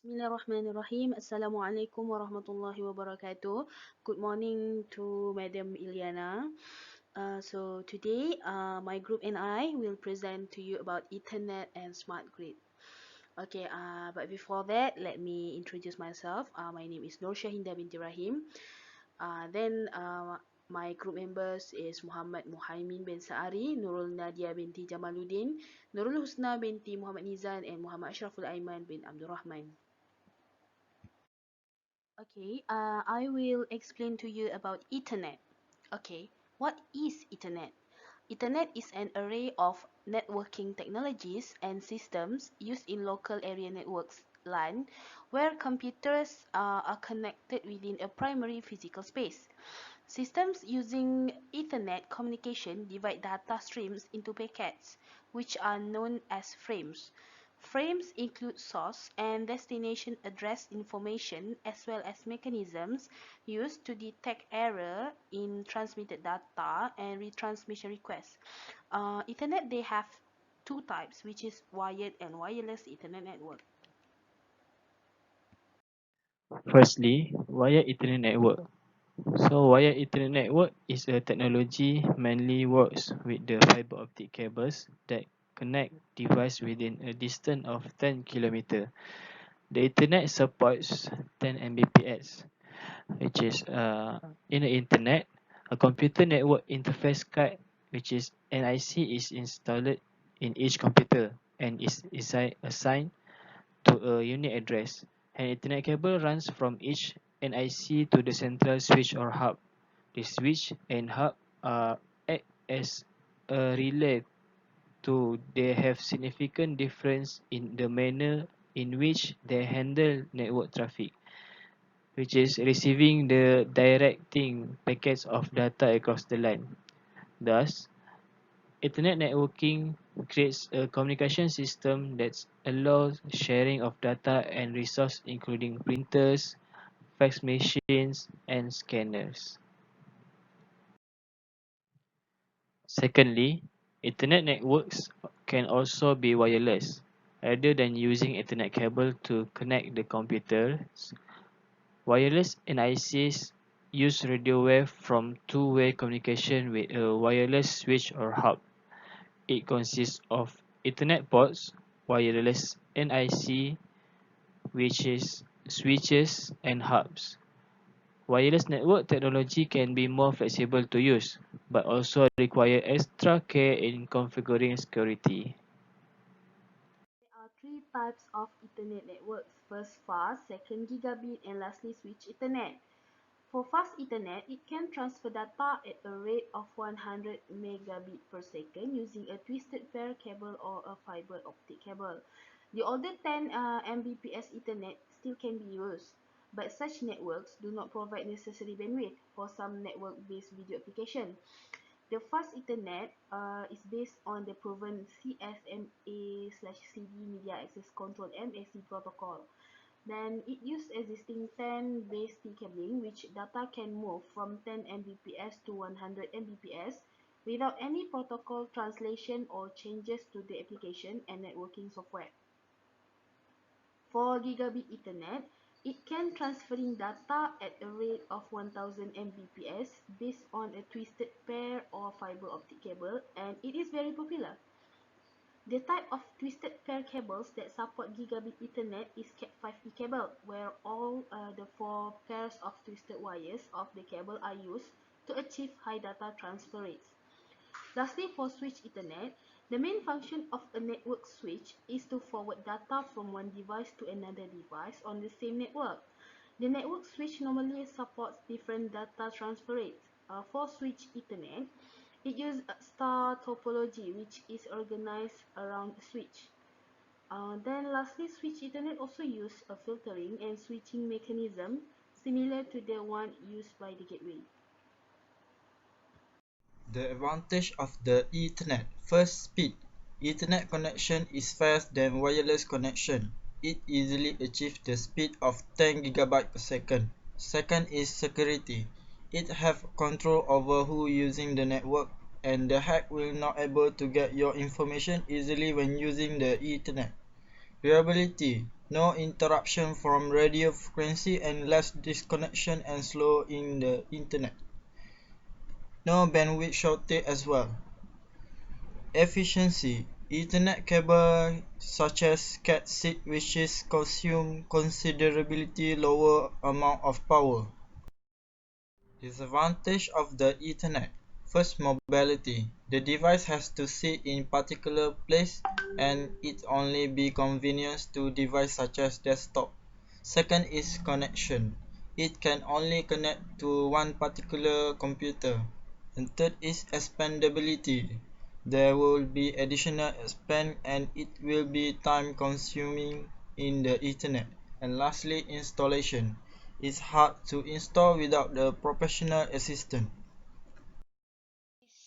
Bismillahirrahmanirrahim. Assalamualaikum warahmatullahi wabarakatuh. Good morning to Madam Ilyana. So today, my group and I will present to you about Ethernet and smart grid. Okay, but before that, let me introduce myself. My name is Nur Syahinda binti Rahim. Then my group members is Muhammad Muhaimin bin Saari, Nurul Nadia binti Jamaluddin, Nurul Husna binti Muhammad Nizan, and Muhammad Ashraful Aiman bin Abdul Rahman. Okay, I will explain to you about Ethernet. Okay, what is Ethernet? Ethernet is an array of networking technologies and systems used in local area networks (LAN), where computers are connected within a primary physical space. Systems using Ethernet communication divide data streams into packets, which are known as frames. Frames include source and destination address information as well as mechanisms used to detect error in transmitted data and retransmission requests. Ethernet, they have two types, which is wired and wireless Ethernet network. Firstly, wired Ethernet network. So wired Ethernet network is a technology mainly works with the fiber optic cables that connect device within a distance of 10 km. The Ethernet supports 10 Mbps, which is in the Internet, a computer network interface card, which is NIC, is installed in each computer and is assigned to a unique address. An Ethernet cable runs from each NIC to the central switch or hub. The switch and hub act as a relay to they have significant difference in the manner in which they handle network traffic, which is receiving the directing packets of data across the line. Thus, Ethernet networking creates a communication system that allows sharing of data and resources including printers, fax machines, and scanners. Secondly, Ethernet networks can also be wireless. Rather than using Ethernet cable to connect the computers, wireless NICs use radio wave from two-way communication with a wireless switch or hub. It consists of Ethernet ports, wireless NIC, which is switches, and hubs. Wireless network technology can be more flexible to use, but also require extra care in configuring security. There are three types of Ethernet networks. First, fast, second, gigabit, and lastly, switch Ethernet. For fast Ethernet, it can transfer data at a rate of 100 megabit per second using a twisted pair cable or a fiber optic cable. The older 10 Mbps Ethernet still can be used, but such networks do not provide necessary bandwidth for some network-based video application. The fast Ethernet is based on the proven CSMA/CD Media Access Control (MAC) protocol. Then it uses existing 10 base T cabling, which data can move from 10 Mbps to 100 Mbps without any protocol translation or changes to the application and networking software. For gigabit Ethernet, it can transferring data at a rate of 1000 Mbps based on a twisted pair or fiber optic cable, and it is very popular. The type of twisted pair cables that support gigabit Ethernet is Cat5e cable, where all the four pairs of twisted wires of the cable are used to achieve high data transfer rates. Lastly, for switch Ethernet, the main function of a network switch is to forward data from one device to another device on the same network. The network switch normally supports different data transfer rates. For switch Ethernet, it uses star topology, which is organized around a switch. Then lastly, switch Ethernet also use a filtering and switching mechanism similar to the one used by the gateway. The advantage of the Ethernet. First, speed. Ethernet connection is faster than wireless connection. It easily achieves the speed of 10 GB per second. Second is security. It have control over who using the network, and the hack will not able to get your information easily when using the Ethernet. Reliability. no interruption from radio frequency and less disconnection and slow in the internet. No bandwidth shortage as well. Efficiency. Ethernet cable such as Cat6 switches consume considerably lower amount of power. Disadvantage of the Ethernet. First, mobility. The device has to sit in particular place and it only be convenient to device such as desktop. Second is connection. It can only connect to one particular computer. And third is expandability. There will be additional expand and it will be time consuming in the Ethernet. And lastly, installation. It's hard to install without the professional assistance.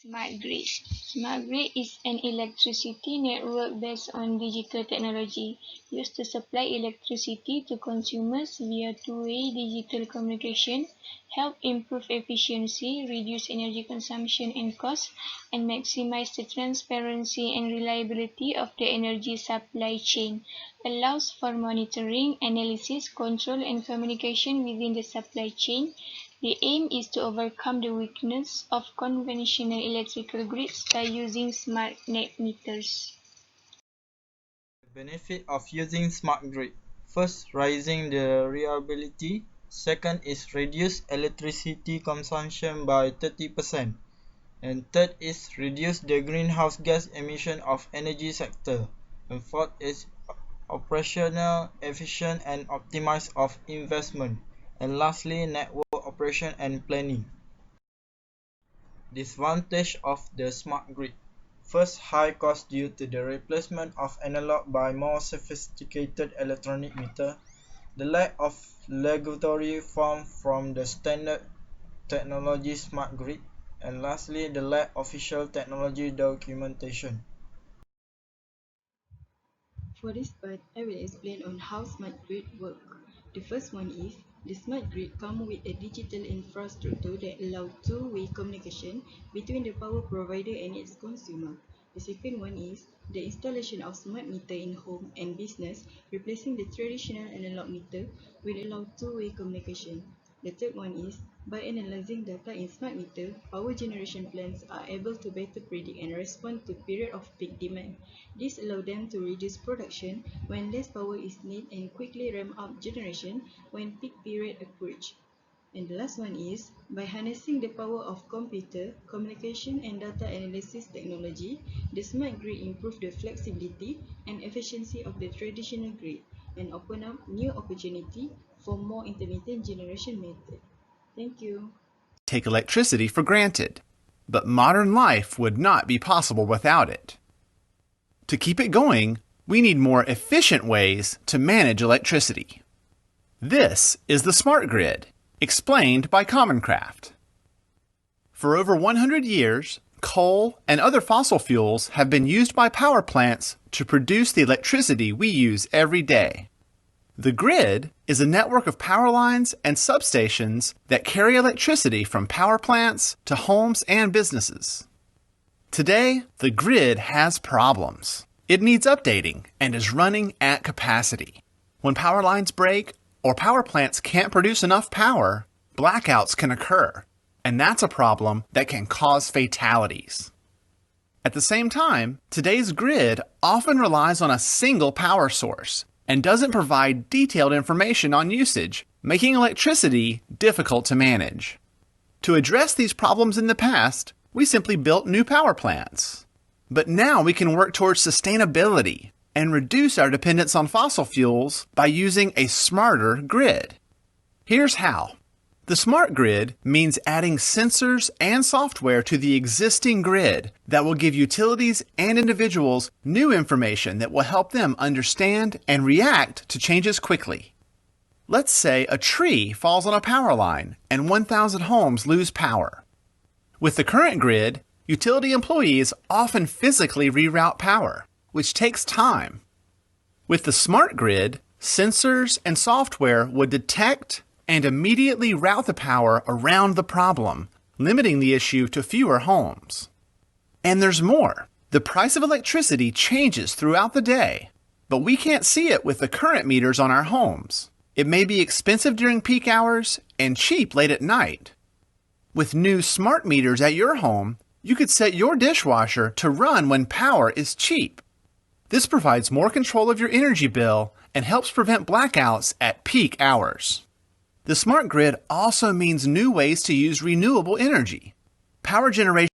Smart grid. Smart grid is an electricity network based on digital technology used to supply electricity to consumers via two-way digital communication, help improve efficiency, reduce energy consumption and cost, and maximize the transparency and reliability of the energy supply chain, allows for monitoring, analysis, control, and communication within the supply chain. The aim is to overcome the weakness of conventional electrical grids by using smart net meters. The benefit of using smart grid. First, raising the reliability. Second is reduce electricity consumption by 30%. And third is reduce the greenhouse gas emission of energy sector. And fourth is operational efficient and optimize of investment. And lastly, network operation and planning. Disadvantage of the smart grid. First, high cost due to the replacement of analog by more sophisticated electronic meter. The lack of regulatory form from the standard technology smart grid. And lastly, the lack of official technology documentation. For this part, I will explain on how smart grid work. The first one is the smart grid comes with a digital infrastructure that allows two-way communication between the power provider and its consumer. The second one is the installation of smart meter in home and business, replacing the traditional analog meter, will allow two-way communication. The third one is by analyzing data in smart meter, power generation plants are able to better predict and respond to period of peak demand. This allows them to reduce production when less power is needed and quickly ramp up generation when peak period occurs. And the last one is by harnessing the power of computer, communication and data analysis technology, the smart grid improves the flexibility and efficiency of the traditional grid and open up new opportunity for more intermittent generation method. Thank you. Take electricity for granted, but modern life would not be possible without it. To keep it going, we need more efficient ways to manage electricity. This is the smart grid, explained by Commoncraft. For over 100 years, coal and other fossil fuels have been used by power plants to produce the electricity we use every day. The grid is a network of power lines and substations that carry electricity from power plants to homes and businesses. Today, the grid has problems. It needs updating and is running at capacity. When power lines break or power plants can't produce enough power, blackouts can occur, and that's a problem that can cause fatalities. At the same time, today's grid often relies on a single power source and doesn't provide detailed information on usage, making electricity difficult to manage. To address these problems in the past, we simply built new power plants. But now we can work towards sustainability and reduce our dependence on fossil fuels by using a smarter grid. Here's how. The smart grid means adding sensors and software to the existing grid that will give utilities and individuals new information that will help them understand and react to changes quickly. Let's say a tree falls on a power line and 1,000 homes lose power. With the current grid, utility employees often physically reroute power, which takes time. With the smart grid, sensors and software would detect and immediately route the power around the problem, limiting the issue to fewer homes. And there's more. The price of electricity changes throughout the day. but we can't see it with the current meters on our homes. It may be expensive during peak hours and cheap late at night. With new smart meters at your home, you could set your dishwasher to run when power is cheap. This provides more control of your energy bill and helps prevent blackouts at peak hours. The smart grid also means new ways to use renewable energy. Power generation